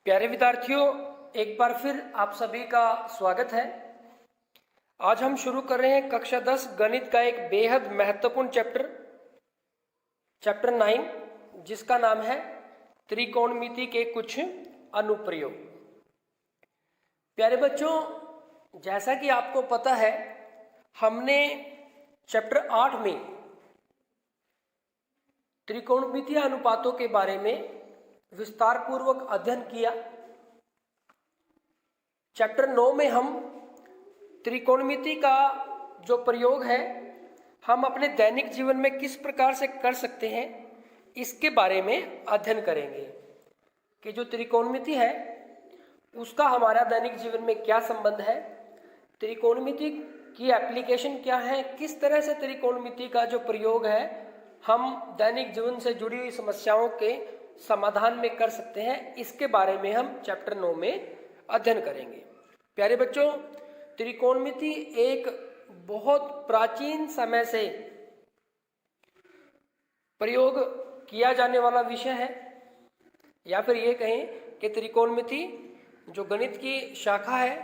प्यारे विद्यार्थियों, एक बार फिर आप सभी का स्वागत है। आज हम शुरू कर रहे हैं कक्षा 10 गणित का एक बेहद महत्वपूर्ण चैप्टर 9, जिसका नाम है त्रिकोणमिति के कुछ अनुप्रयोग। प्यारे बच्चों, जैसा कि आपको पता है, हमने चैप्टर 8 में त्रिकोणमितीय अनुपातों के बारे में विस्तार पूर्वक अध्ययन किया। चैप्टर 9 में हम त्रिकोणमिति का जो प्रयोग है हम अपने दैनिक जीवन में किस प्रकार से कर सकते हैं, इसके बारे में अध्ययन करेंगे कि जो त्रिकोणमिति है उसका हमारा दैनिक जीवन में क्या संबंध है, त्रिकोणमिति की एप्लीकेशन क्या है, किस तरह से त्रिकोणमिति का जो प्रयोग है हम दैनिक जीवन से जुड़ी हुई समस्याओं के समाधान में कर सकते हैं, इसके बारे में हम चैप्टर 9 में अध्ययन करेंगे। प्यारे बच्चों, त्रिकोणमिति एक बहुत प्राचीन समय से प्रयोग किया जाने वाला विषय है, या फिर ये कहें कि त्रिकोणमिति जो गणित की शाखा है,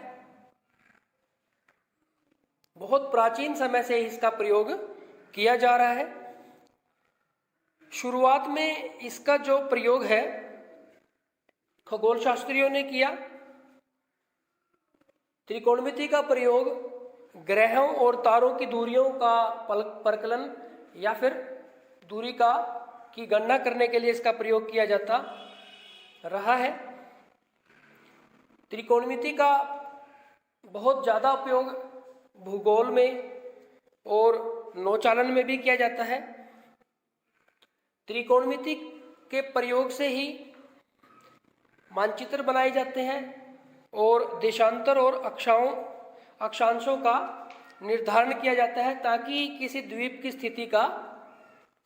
बहुत प्राचीन समय से इसका प्रयोग किया जा रहा है। शुरुआत में इसका जो प्रयोग है खगोल शास्त्रियों ने किया। त्रिकोणमिति का प्रयोग ग्रहों और तारों की दूरियों का परकलन या फिर दूरी की गणना करने के लिए इसका प्रयोग किया जाता रहा है। त्रिकोणमिति का बहुत ज़्यादा उपयोग भूगोल में और नौचालन में भी किया जाता है। त्रिकोणमिति के प्रयोग से ही मानचित्र बनाए जाते हैं और देशांतर और अक्षांशों का निर्धारण किया जाता है, ताकि किसी द्वीप की स्थिति का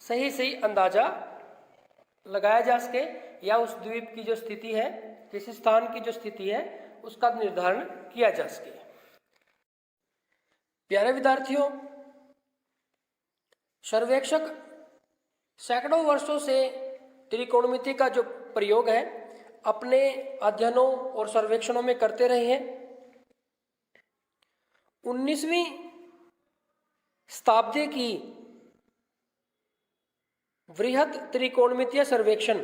सही अंदाजा लगाया जा सके, या उस द्वीप की जो स्थिति है, किसी स्थान की जो स्थिति है, उसका निर्धारण किया जा सके। प्यारे विद्यार्थियों, सर्वेक्षक सैकड़ों वर्षों से त्रिकोणमिति का जो प्रयोग है अपने अध्ययनों और सर्वेक्षणों में करते रहे हैं। 19वीं शताब्दी की वृहद त्रिकोणमितीय सर्वेक्षण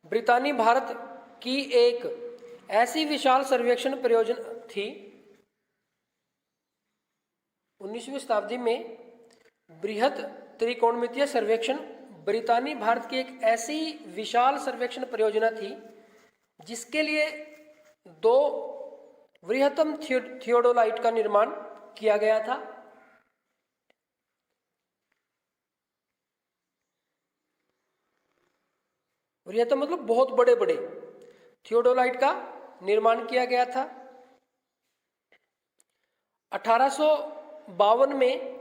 ब्रितानी भारत की एक ऐसी विशाल सर्वेक्षण परियोजना थी। 19वीं शताब्दी में बृहद त्रिकोणमितीय सर्वेक्षण ब्रितानी भारत की एक ऐसी विशाल सर्वेक्षण परियोजना थी जिसके लिए 2 वृहत्तम थियोडोलाइट का निर्माण किया गया था। वृहत्तम मतलब बहुत बड़े बड़े थियोडोलाइट का निर्माण किया गया था। 1852 में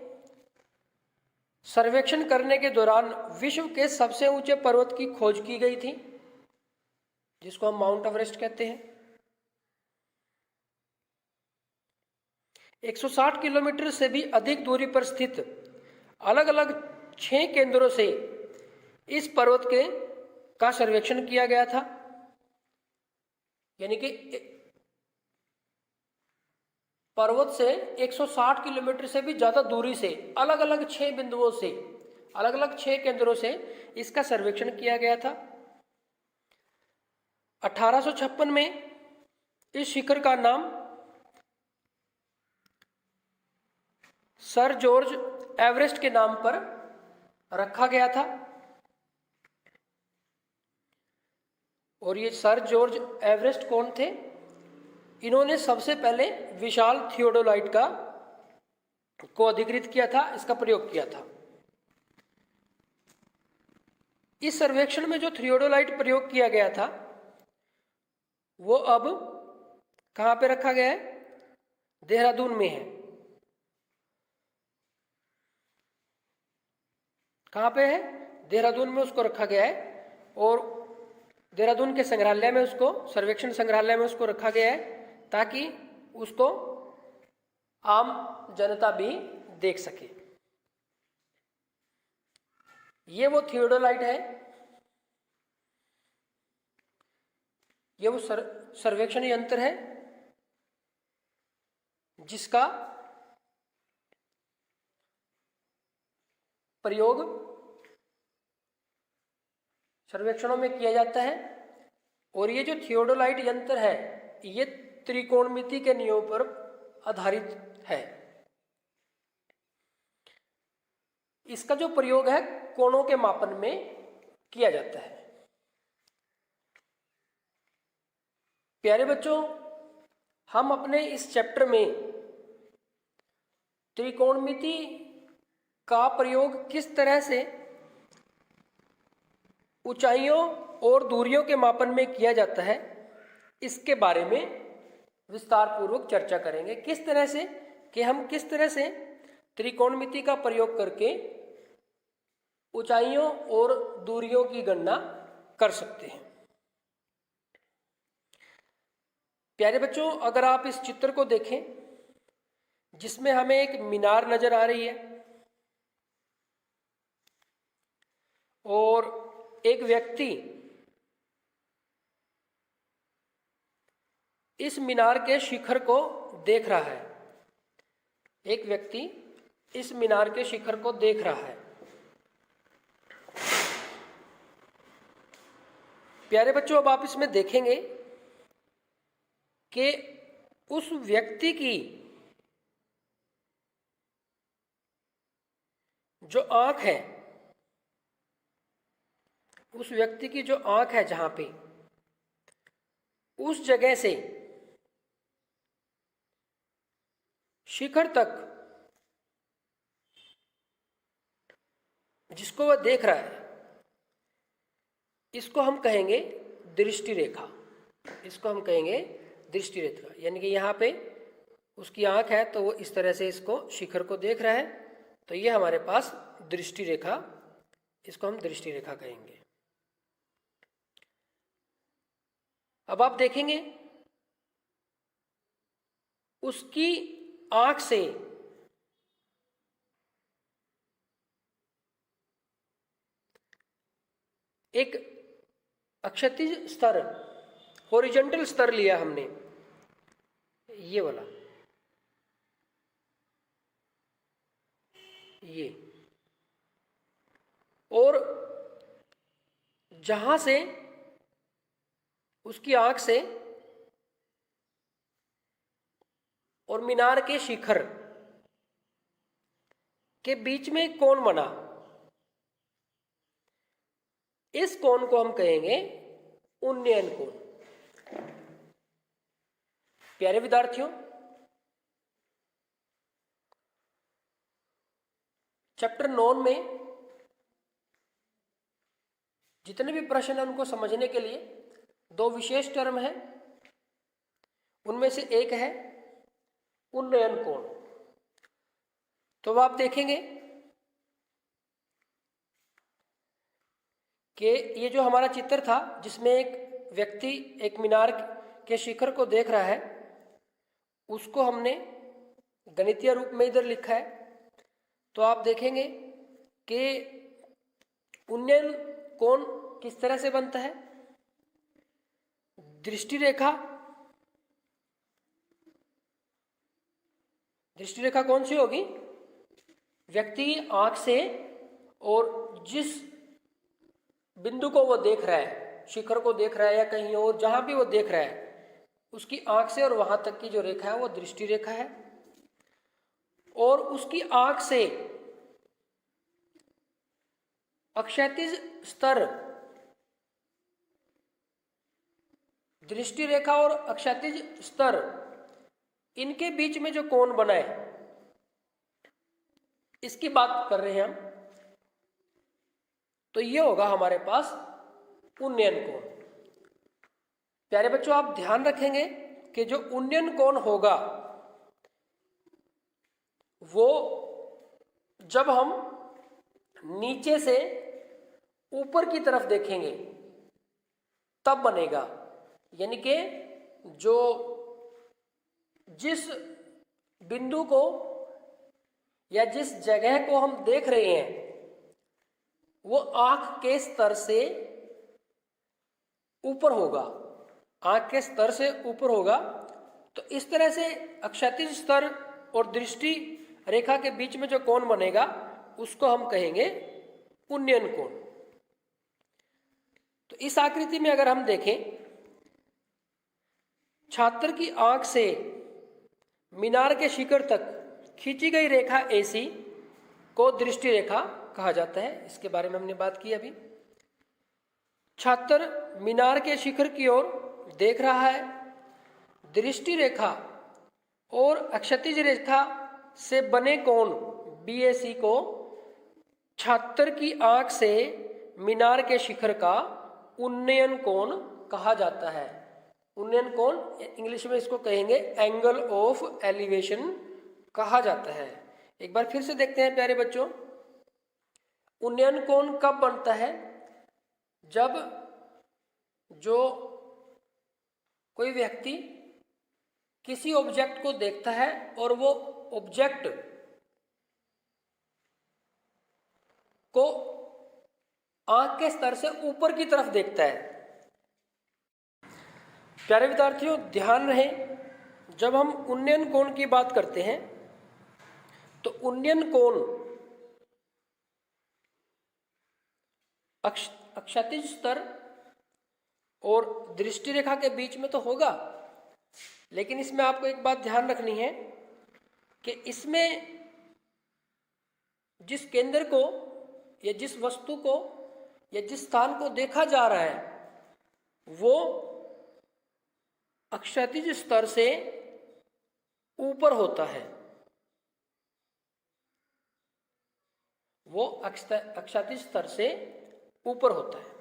सर्वेक्षण करने के दौरान विश्व के सबसे ऊंचे पर्वत की खोज की गई थी, जिसको हम माउंट एवरेस्ट कहते हैं। 160 किलोमीटर से भी अधिक दूरी पर स्थित अलग अलग 6 केंद्रों से इस पर्वत का सर्वेक्षण किया गया था। यानी कि पर्वत से 160 किलोमीटर से भी ज़्यादा दूरी से अलग अलग 6 बिंदुओं से, अलग अलग 6 केंद्रों से इसका सर्वेक्षण किया गया था। 1856 में इस शिखर का नाम सर जॉर्ज एवरेस्ट के नाम पर रखा गया था। और ये सर जॉर्ज एवरेस्ट कौन थे? इन्होंने सबसे पहले विशाल थियोडोलाइट को अधिकृत किया था, इसका प्रयोग किया था। इस सर्वेक्षण में जो थियोडोलाइट प्रयोग किया गया था वो अब कहाँ पे रखा गया है? देहरादून में है। कहाँ पे है? देहरादून में उसको रखा गया है, और देहरादून के संग्रहालय में उसको, सर्वेक्षण संग्रहालय में उसको रखा गया है, ताकि उसको आम जनता भी देख सके। ये वो थियोडोलाइट है ये वो सर्वेक्षण यंत्र है जिसका प्रयोग सर्वेक्षणों में किया जाता है। और ये जो थियोडोलाइट यंत्र है ये त्रिकोणमिति के नियमों पर आधारित है। इसका जो प्रयोग है कोणों के मापन में किया जाता है। प्यारे बच्चों, हम अपने इस चैप्टर में त्रिकोणमिति का प्रयोग किस तरह से ऊंचाइयों और दूरियों के मापन में किया जाता है इसके बारे में विस्तार पूर्वक चर्चा करेंगे। किस तरह से कि हम किस तरह से त्रिकोणमिति का प्रयोग करके ऊंचाइयों और दूरियों की गणना कर सकते हैं। प्यारे बच्चों, अगर आप इस चित्र को देखें जिसमें हमें एक मीनार नजर आ रही है और एक व्यक्ति इस मीनार के शिखर को देख रहा है। एक व्यक्ति इस मीनार के शिखर को देख रहा है। प्यारे बच्चों, अब आप इसमें देखेंगे कि उस व्यक्ति की जो आंख है, उस व्यक्ति की जो आंख है जहां पे, उस जगह से शिखर तक जिसको वह देख रहा है इसको हम कहेंगे दृष्टि रेखा। इसको हम कहेंगे दृष्टि रेखा, यानी कि यहाँ पे उसकी आंख है तो वो इस तरह से इसको शिखर को देख रहा है, तो ये हमारे पास दृष्टि रेखा, इसको हम दृष्टि रेखा कहेंगे। अब आप देखेंगे उसकी आंख से एक अक्षैतिज स्तर, हॉरिजॉन्टल स्तर लिया हमने, ये वाला, ये, और जहां से उसकी आंख से और मीनार के शिखर के बीच में एक कोण बना, इस कोण को हम कहेंगे उन्नयन कोण। प्यारे विद्यार्थियों, चैप्टर 9 में जितने भी प्रश्न हैं उनको समझने के लिए दो विशेष टर्म है। उनमें से एक है उन्नयन कोण। तो आप देखेंगे कि ये जो हमारा चित्र था जिसमें एक व्यक्ति एक मीनार के शिखर को देख रहा है, उसको हमने गणितीय रूप में इधर लिखा है। तो आप देखेंगे कि उन्नयन कोण किस तरह से बनता है। दृष्टि रेखा, दृष्टि रेखा कौन सी होगी? व्यक्ति आंख से और जिस बिंदु को वो देख रहा है, शिखर को देख रहा है या कहीं और जहां भी वो देख रहा है, उसकी आंख से और वहां तक की जो रेखा है वो दृष्टि रेखा है। और उसकी आंख से अक्षैतिज स्तर, दृष्टि रेखा और अक्षैतिज स्तर, इनके बीच में जो कोण बना है इसकी बात कर रहे हैं हम। तो ये होगा हमारे पास उन्नयन कोण। प्यारे बच्चों, आप ध्यान रखेंगे कि जो उन्नयन कोण होगा वो जब हम नीचे से ऊपर की तरफ देखेंगे तब बनेगा। यानी कि जो जिस बिंदु को या जिस जगह को हम देख रहे हैं वो आंख के स्तर से ऊपर होगा। आंख के स्तर से ऊपर होगा। तो इस तरह से क्षैतिज स्तर और दृष्टि रेखा के बीच में जो कोण बनेगा उसको हम कहेंगे उन्नयन कोण। तो इस आकृति में अगर हम देखें, छात्र की आंख से मीनार के शिखर तक खींची गई रेखा AC को दृष्टि रेखा कहा जाता है। इसके बारे में हमने बात की अभी। छात्र मीनार के शिखर की ओर देख रहा है। दृष्टि रेखा और क्षैतिज रेखा से बने कोण BAC को छात्र की आंख से मीनार के शिखर का उन्नयन कोण कहा जाता है। उन्नयन कोण इंग्लिश में इसको कहेंगे एंगल ऑफ एलिवेशन कहा जाता है। एक बार फिर से देखते हैं प्यारे बच्चों, उन्नयन कोण कब बनता है? जब जो कोई व्यक्ति किसी ऑब्जेक्ट को देखता है और वो ऑब्जेक्ट को आंख के स्तर से ऊपर की तरफ देखता है। प्यारे विद्यार्थियों, ध्यान रहे, जब हम उन्नयन कोण की बात करते हैं तो उन्नयन कोण क्षैतिज स्तर और दृष्टि रेखा के बीच में तो होगा, लेकिन इसमें आपको एक बात ध्यान रखनी है कि इसमें जिस केंद्र को या जिस वस्तु को या जिस स्थान को देखा जा रहा है वो क्षैतिज स्तर से ऊपर होता है। वो क्षैतिज स्तर से ऊपर होता है।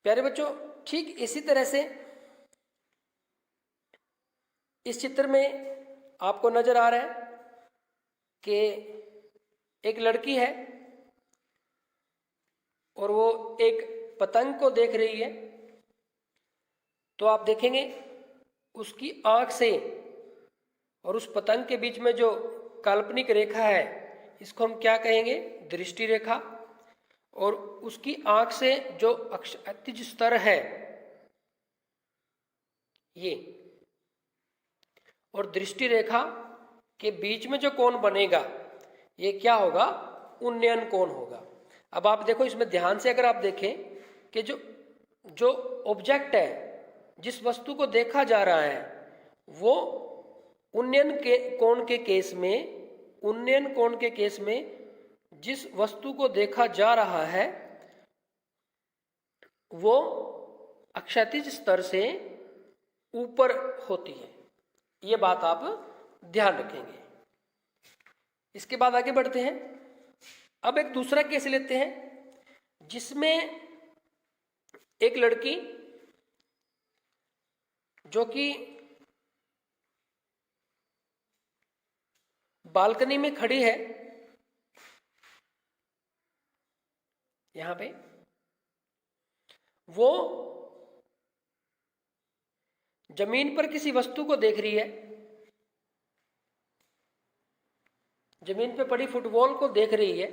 प्यारे बच्चों, ठीक इसी तरह से इस चित्र में आपको नजर आ रहा है कि एक लड़की है और वो एक पतंग को देख रही है। तो आप देखेंगे उसकी आंख से और उस पतंग के बीच में जो काल्पनिक रेखा है इसको हम क्या कहेंगे? दृष्टि रेखा। और उसकी आंख से जो क्षैतिज स्तर है ये, और दृष्टि रेखा के बीच में जो कोण बनेगा ये क्या होगा? उन्नयन कोण होगा। अब आप देखो, इसमें ध्यान से अगर आप देखें कि जो ऑब्जेक्ट है, जिस वस्तु को देखा जा रहा है, वो उन्नयन कोण के केस में जिस वस्तु को देखा जा रहा है वो क्षैतिज स्तर से ऊपर होती है। ये बात आप ध्यान रखेंगे। इसके बाद आगे बढ़ते हैं। अब एक दूसरा केस लेते हैं जिसमें एक लड़की जो कि बालकनी में खड़ी है, यहां पे वो जमीन पर किसी वस्तु को देख रही है, जमीन पे पड़ी फुटबॉल को देख रही है।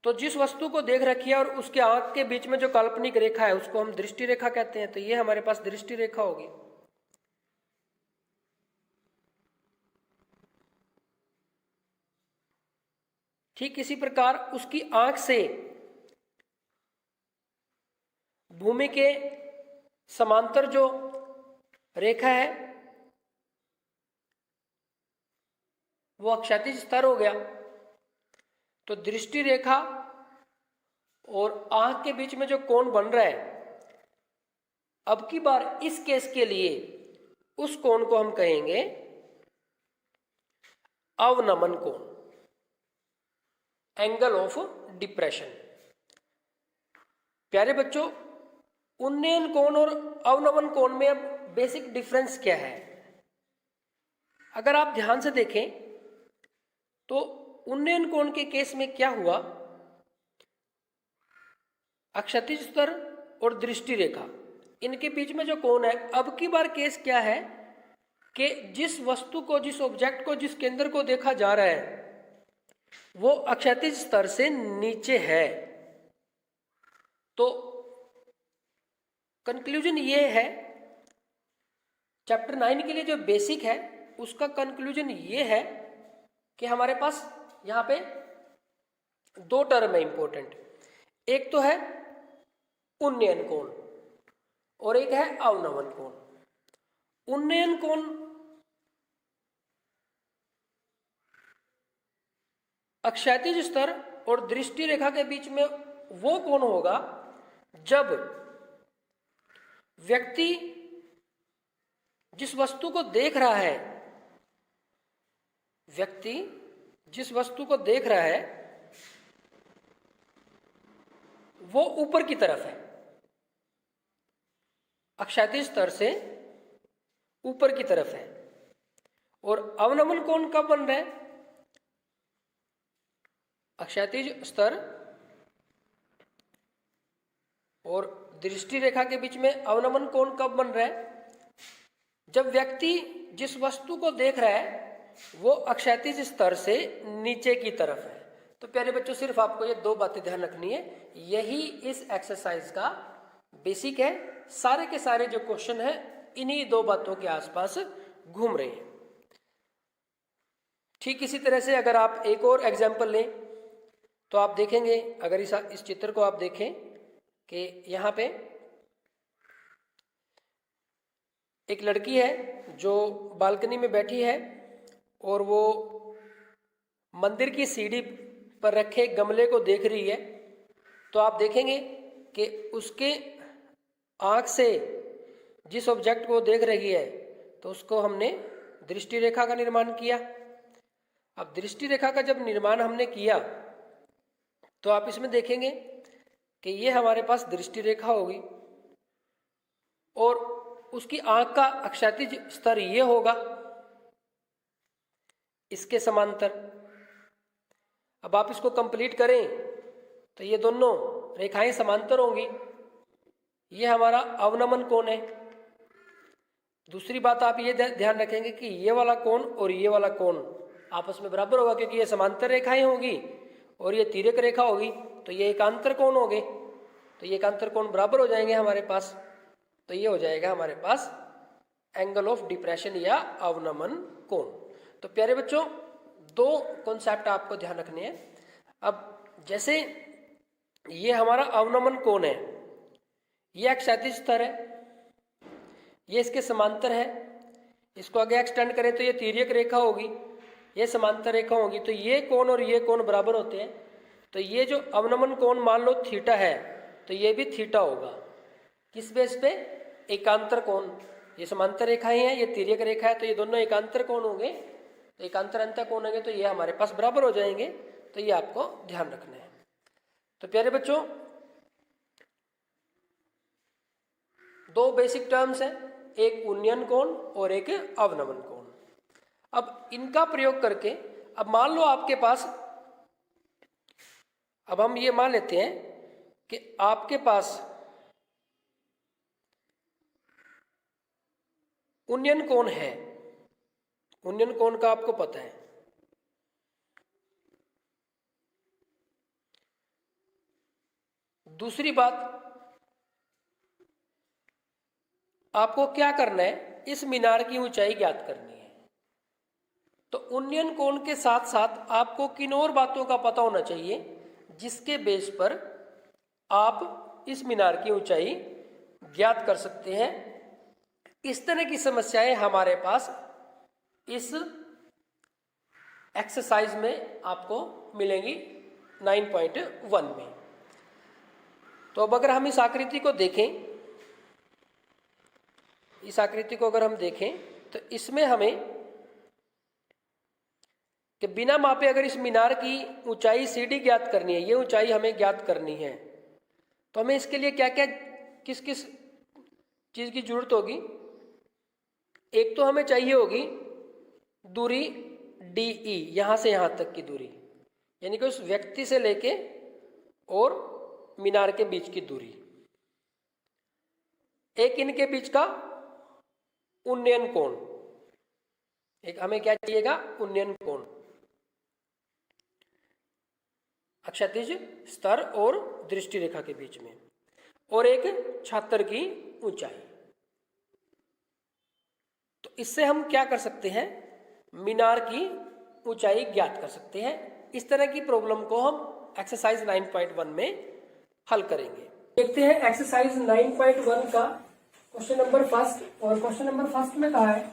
तो जिस वस्तु को देख रखी है और उसके आंख के बीच में जो काल्पनिक रेखा है उसको हम दृष्टि रेखा कहते हैं। तो ये हमारे पास दृष्टि रेखा होगी। ठीक इसी प्रकार उसकी आंख से भूमि के समांतर जो रेखा है वो क्षैतिज स्तर हो गया। तो दृष्टि रेखा और आंख के बीच में जो कोण बन रहा है, अब की बार इस केस के लिए उस कोण को हम कहेंगे अवनमन कोण, एंगल ऑफ डिप्रेशन। प्यारे बच्चों, उन्नयन कोण और अवनमन कोण में अब बेसिक डिफरेंस क्या है? अगर आप ध्यान से देखें तो उन्नयन कोण के केस में क्या हुआ? क्षैतिज स्तर और दृष्टि रेखा, इनके बीच में जो कोण है, अब की बार केस क्या है कि जिस वस्तु को, जिस ऑब्जेक्ट को, जिस केंद्र को देखा जा रहा है वो क्षैतिज स्तर से नीचे है। तो कंक्लूजन ये है, चैप्टर 9 के लिए जो बेसिक है उसका कंक्लूजन ये है कि हमारे पास यहाँ पे दो टर्म है इंपॉर्टेंट। एक तो है उन्नयन कोण और एक है अवनमन कोण। उन्नयन कोण अक्षैतिज स्तर और दृष्टि रेखा के बीच में वो कोण होगा जब व्यक्ति जिस वस्तु को देख रहा है, व्यक्ति जिस वस्तु को देख रहा है वो ऊपर की तरफ है, अक्षैतिज स्तर से ऊपर की तरफ है। और अवनमन कोण कब बन रहा है? अक्षैतिज स्तर और दृष्टि रेखा के बीच में अवनमन कोण कब बन रहा है? जब व्यक्ति जिस वस्तु को देख रहा है वो अक्षैतिज स्तर से नीचे की तरफ है। तो प्यारे बच्चों, सिर्फ आपको ये दो बातें ध्यान रखनी है, यही इस एक्सरसाइज का बेसिक है। सारे के सारे जो क्वेश्चन है इन्हीं दो बातों के आसपास घूम रहे हैं। ठीक इसी तरह से अगर आप एक और एग्जाम्पल लें तो आप देखेंगे, अगर इस चित्र को आप देखें कि यहाँ पे एक लड़की है जो बालकनी में बैठी है और वो मंदिर की सीढ़ी पर रखे गमले को देख रही है। तो आप देखेंगे कि उसके आँख से जिस ऑब्जेक्ट को देख रही है तो उसको हमने दृष्टि रेखा का निर्माण किया। अब दृष्टि रेखा का जब निर्माण हमने किया तो आप इसमें देखेंगे कि ये हमारे पास दृष्टि रेखा होगी और उसकी आंख का अक्षैतिज स्तर ये होगा इसके समांतर। अब आप इसको कंप्लीट करें तो ये दोनों रेखाएं समांतर होंगी। ये हमारा अवनमन कोण है। दूसरी बात आप ये ध्यान रखेंगे कि ये वाला कोण और ये वाला कोण आपस में बराबर होगा, क्योंकि ये समांतर रेखाएं होगी और ये तिर्यक रेखा होगी, तो ये एकांतर कोण होंगे। तो ये एकांतर कोण बराबर हो जाएंगे हमारे पास। तो ये हो जाएगा हमारे पास एंगल ऑफ डिप्रेशन या अवनमन कोण। तो प्यारे बच्चों, दो कॉन्सेप्ट आपको ध्यान रखने हैं। अब जैसे ये हमारा अवनमन कोण है, ये क्षैतिज स्तर है, ये इसके समांतर है। इसको आगे एक्सटेंड करें तो ये तिर्यक रेखा होगी, ये समांतर रेखा होगी। तो ये कोण और ये कोण बराबर होते हैं। तो ये जो अवनमन कोण मान लो थीटा है तो ये भी थीटा होगा। किस बेस पे? एकांतर कोण। ये समांतर रेखाएं हैं, ये तिर्यक रेखा है, तो ये दोनों एकांतर कोण होंगे। तो एकांतर अंतर कोण होंगे तो ये हमारे पास बराबर हो जाएंगे। तो ये आपको ध्यान रखना है। तो प्यारे बच्चों, दो बेसिक टर्म्स हैं, एक उन्नयन कोण और एक अवनमन कोण। अब इनका प्रयोग करके, अब मान लो आपके पास, अब हम ये मान लेते हैं कि आपके पास उन्नयन कोण है। उन्नयन कोण का आपको पता है। दूसरी बात, आपको क्या करना है, इस मीनार की ऊंचाई ज्ञात करनी है। तो उन्नयन कोण के साथ साथ आपको किन और बातों का पता होना चाहिए जिसके बेस पर आप इस मीनार की ऊंचाई ज्ञात कर सकते हैं। इस तरह की समस्याएं हमारे पास इस एक्सरसाइज में आपको मिलेंगी 9.1 में। तो अब अगर हम इस आकृति को देखें, इस आकृति को अगर हम देखें तो इसमें हमें कि बिना मापे अगर इस मीनार की ऊंचाई सीढ़ी ज्ञात करनी है, ये ऊंचाई हमें ज्ञात करनी है, तो हमें इसके लिए क्या क्या किस किस चीज़ की जरूरत होगी। एक तो हमें चाहिए होगी दूरी DE, यहाँ से यहाँ तक की दूरी, यानी कि उस व्यक्ति से लेके और मीनार के बीच की दूरी। एक इनके बीच का उन्नयन कोण, एक हमें क्या चाहिएगा, उन्नयन कोण, क्षैतिज स्तर और दृष्टि रेखा के बीच में। और एक छात्र की ऊंचाई। तो इससे हम क्या कर सकते हैं, मीनार की ऊंचाई ज्ञात कर सकते हैं। इस तरह की प्रॉब्लम को हम एक्सरसाइज 9.1 में हल करेंगे। देखते हैं एक्सरसाइज 9.1 का क्वेश्चन नंबर फर्स्ट। और क्वेश्चन नंबर फर्स्ट में कहा है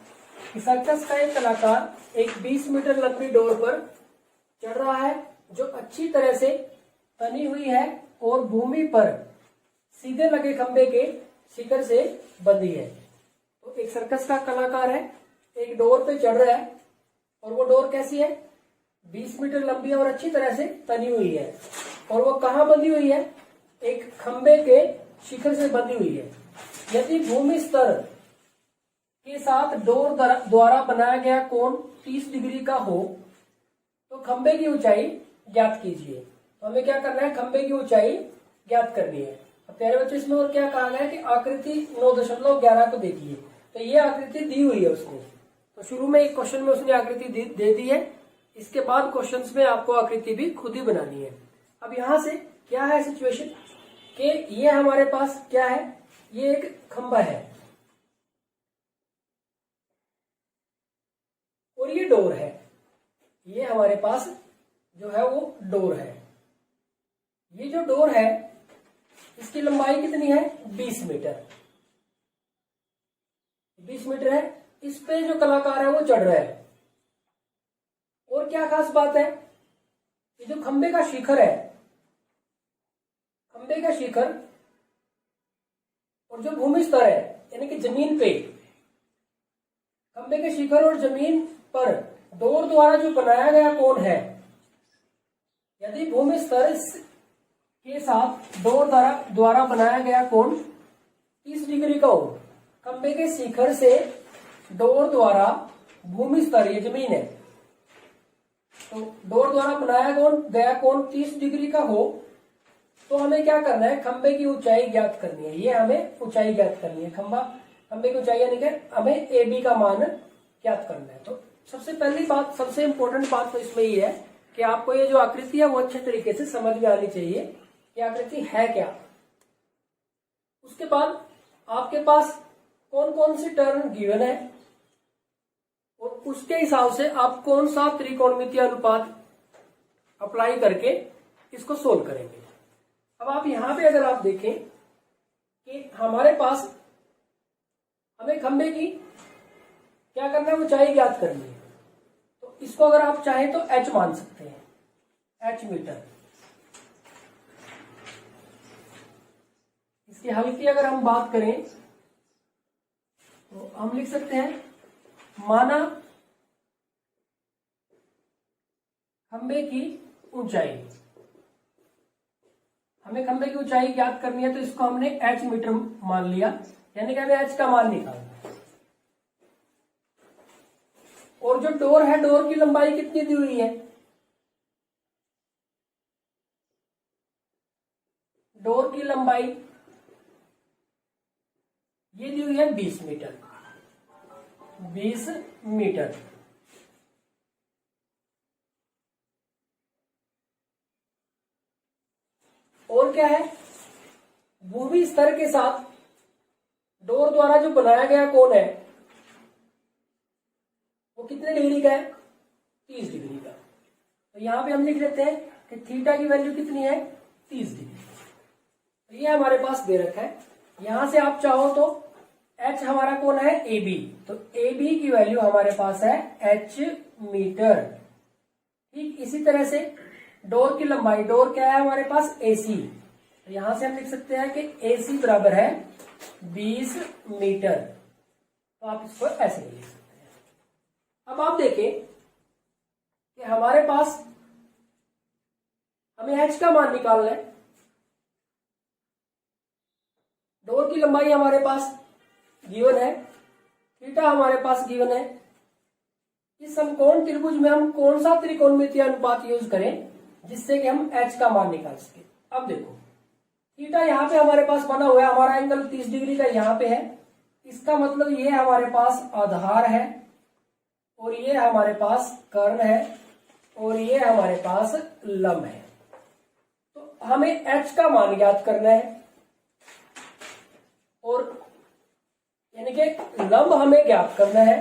कि सर्कस का एक कलाकार एक 20 मीटर लंबी डोर पर चढ़ रहा है जो अच्छी तरह से तनी हुई है और भूमि पर सीधे लगे खंबे के शिखर से बंधी है। तो एक सर्कस का कलाकार है, एक डोर पे चढ़ रहा है और वो डोर कैसी है, 20 मीटर लंबी है और अच्छी तरह से तनी हुई है। और वो कहाँ बंधी हुई है, एक खंबे के शिखर से बंधी हुई है। यदि भूमि स्तर के साथ डोर द्वारा बनाया गया कोण 30 डिग्री का हो तो खंबे की ऊंचाई ज्ञात कीजिए। तो हमें क्या करना है, खंबे की ऊंचाई ज्ञात करनी है। अब प्यारे बच्चों, इसमें और क्या कहा गया है कि आकृति 9.11 को देखिए। तो ये आकृति दी हुई है उसने। तो शुरू में एक क्वेश्चन में उसने आकृति दे दी है, इसके बाद क्वेश्चंस में आपको आकृति भी खुद ही बनानी है। अब यहां से क्या है सिचुएशन कि ये हमारे पास क्या है, ये एक खंबा है और ये डोर है। ये हमारे पास जो है वो डोर है। ये जो डोर है इसकी लंबाई कितनी है, 20 मीटर। 20 मीटर है। इस पे जो कलाकार है वो चढ़ रहा है। और क्या खास बात है, ये जो खंबे का शिखर है, खंबे का शिखर और जो भूमि स्तर है यानी कि जमीन पे, खंबे के शिखर और जमीन पर डोर द्वारा जो बनाया गया कोण है, यदि भूमि स्तर के साथ डोर द्वारा बनाया गया कोण 30 डिग्री का हो, खंबे के शिखर से डोर द्वारा भूमि स्तर, ये जमीन है, तो डोर द्वारा बनाया गया कोण 30 डिग्री का हो तो हमें क्या करना है, खंबे की ऊंचाई ज्ञात करनी है। ये हमें ऊंचाई ज्ञात करनी है, खंबे की ऊंचाई यानी कि हमें ए बी का मान ज्ञात करना है। तो सबसे पहली बात, सबसे इंपॉर्टेंट बात तो इसमें ये है कि आपको ये जो आकृति है वो अच्छे तरीके से समझ में आनी चाहिए कि आकृति है क्या। उसके बाद आपके पास कौन कौन सी टर्म गिवन है और उसके हिसाब से आप कौन सा त्रिकोणमितीय अनुपात अप्लाई करके इसको सोल्व करेंगे। अब आप यहां पे अगर आप देखें कि हमारे पास हमें खंबे की क्या करना है, ऊंचाई ज्ञात करनी है। तो इसको अगर आप चाहें तो h मान सकते हैं, h मीटर। इसकी हल की अगर हम बात करें तो हम लिख सकते हैं, माना खंबे की ऊंचाई, हमें खंबे की ऊंचाई ज्ञात करनी है तो इसको हमने h मीटर मान लिया, यानी कि हमें h का मान निकालना। और जो डोर है, डोर की लंबाई कितनी दी हुई है, डोर की लंबाई ये दी हुई है 20 मीटर। 20 मीटर। और क्या है, भूमि स्तर के साथ डोर द्वारा जो बनाया गया कोण है वो कितने डिग्री का है, 30 डिग्री का। तो यहां पे हम लिख लेते हैं कि थीटा की वैल्यू कितनी है, 30 डिग्री। तो ये हमारे पास दे रखा है। यहां से आप चाहो तो h हमारा कौन है, ए बी, तो ए बी की वैल्यू हमारे पास है h मीटर। ठीक इसी तरह से डोर की लंबाई, डोर क्या है हमारे पास, AC। तो यहां से हम लिख सकते हैं कि AC बराबर है 20 मीटर। तो आप इसको ऐसे लिख सकते हैं। अब आप देखें कि हमारे पास हमें h का मान निकालना है। डोर की लंबाई हमारे पास गिवन है, थीटा हमारे पास गिवन है। इस समकोण त्रिभुज में हम कौन सा त्रिकोणमितीय अनुपात यूज करें जिससे कि हम h का मान निकाल सके। अब देखो थीटा यहाँ पे हमारे पास बना हुआ है, हमारा एंगल 30 डिग्री का यहाँ पे है। इसका मतलब ये हमारे पास आधार है और ये हमारे पास कर्ण है और ये हमारे पास लंब है। तो हमें h का मान ज्ञात करना है और यानी कि लंब हमें ज्ञात करना है,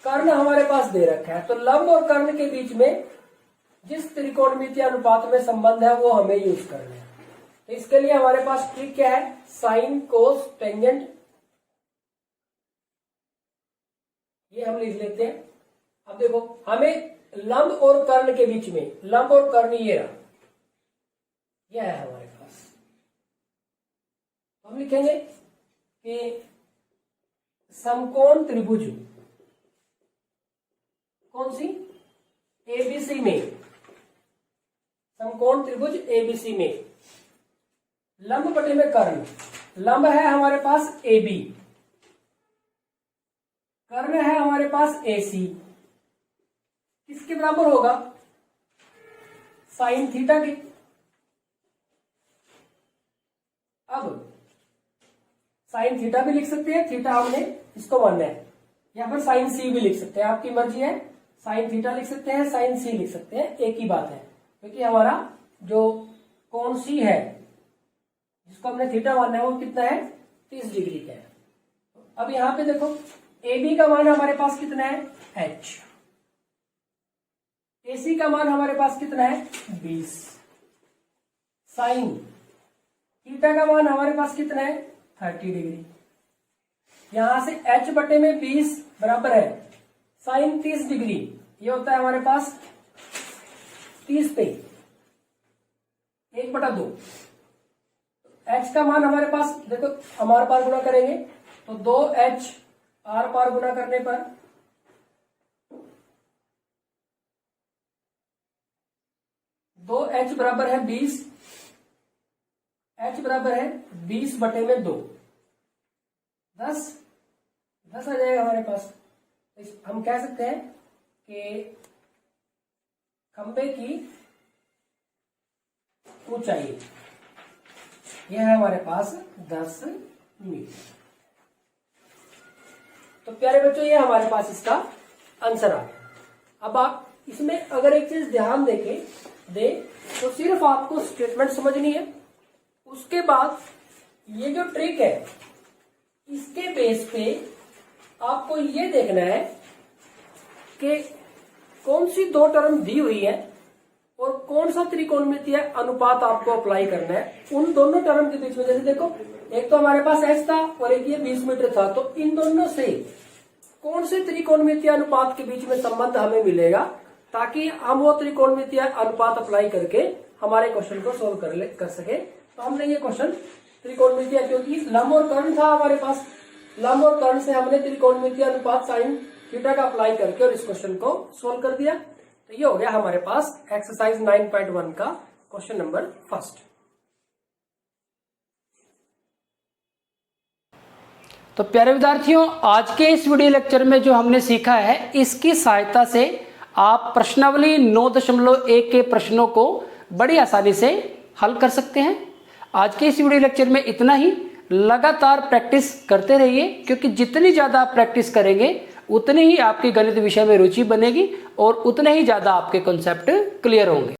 कर्ण हमारे पास दे रखा है, तो लंब और कर्ण के बीच में जिस त्रिकोणमितीय अनुपात में संबंध है वो हमें यूज करना है। तो इसके लिए हमारे पास ट्रिक क्या है, साइन कोस टेंजेंट, ये हम लिख लेते हैं। अब देखो हमें लंब और कर्ण के बीच में, लंब और कर्ण ये रहा, यह है हमारे पास। हम लिखेंगे कि समकोण त्रिभुज कौन सी, एबीसी में, समकोण त्रिभुज एबीसी में लंब बटे में कर्ण, लंब है हमारे पास AB, कर्ण है हमारे पास AC, किसके बराबर होगा, साइन थीटा के। अब साइन थीटा भी लिख सकते हैं, थीटा हमने इसको मानना है, यहां पर साइन C भी लिख सकते हैं, आपकी मर्जी है, साइन थीटा लिख सकते हैं, साइन C लिख सकते हैं, एक ही बात है, क्योंकि हमारा जो कोण C है जिसको हमने थीटा मानना है वो कितना है, 30 डिग्री का है। अब यहां पे देखो AB का मान हमारे पास कितना है, H, AC का मान हमारे पास कितना है, 20, साइन थीटा का मान हमारे पास कितना है, 30 डिग्री। यहां से H बटे में 20 बराबर है साइन 30 डिग्री, ये होता है हमारे पास 30 पे 1/2। H का मान हमारे पास देखो, हमारे पास गुणा करेंगे तो 2H आर पार गुणा करने पर 2H बराबर है 20, H बराबर है 20 बटे में 2, 10 आ जाएगा हमारे पास। हम कह सकते हैं कि खंबे की ऊंचाई यह है हमारे पास 10 मीटर। तो प्यारे बच्चों ये हमारे पास इसका आंसर आ गया। अब आप इसमें अगर एक चीज ध्यान दे तो सिर्फ आपको स्टेटमेंट समझनी है, उसके बाद ये जो ट्रिक है इसके बेस पे आपको ये देखना है कि कौन सी दो टर्म दी हुई है और कौन सा त्रिकोणमितीय अनुपात आपको अप्लाई करना है उन दोनों टर्म के बीच में। जैसे देखो एक तो हमारे पास H था और एक ये 20 मीटर था, तो इन दोनों से कौन से त्रिकोणमितीय अनुपात के बीच में संबंध हमें मिलेगा, ताकि हम वो त्रिकोणमितीय अनुपात अप्लाई करके हमारे क्वेश्चन को सोल्व कर सके। तो हमने ये क्वेश्चन त्रिकोणमितीय, क्योंकि लंब और कर्ण था हमारे पास, लंब और कर्ण से हमने त्रिकोणमितीय अनुपात साइन थीटा का अप्लाई करके और इस क्वेश्चन को सोल्व कर दिया। तो ये हो गया हमारे पास एक्सरसाइज 9.1 का क्वेश्चन नंबर फर्स्ट। तो प्यारे विद्यार्थियों, आज के इस वीडियो लेक्चर में जो हमने सीखा है, इसकी सहायता से आप प्रश्नावली 9.1 के प्रश्नों को बड़ी आसानी से हल कर सकते हैं। आज के इस वीडियो लेक्चर में इतना ही। लगातार प्रैक्टिस करते रहिए, क्योंकि जितनी ज़्यादा आप प्रैक्टिस करेंगे उतनी ही आपकी गणित विषय में रुचि बनेगी और उतने ही ज़्यादा आपके कॉन्सेप्ट क्लियर होंगे।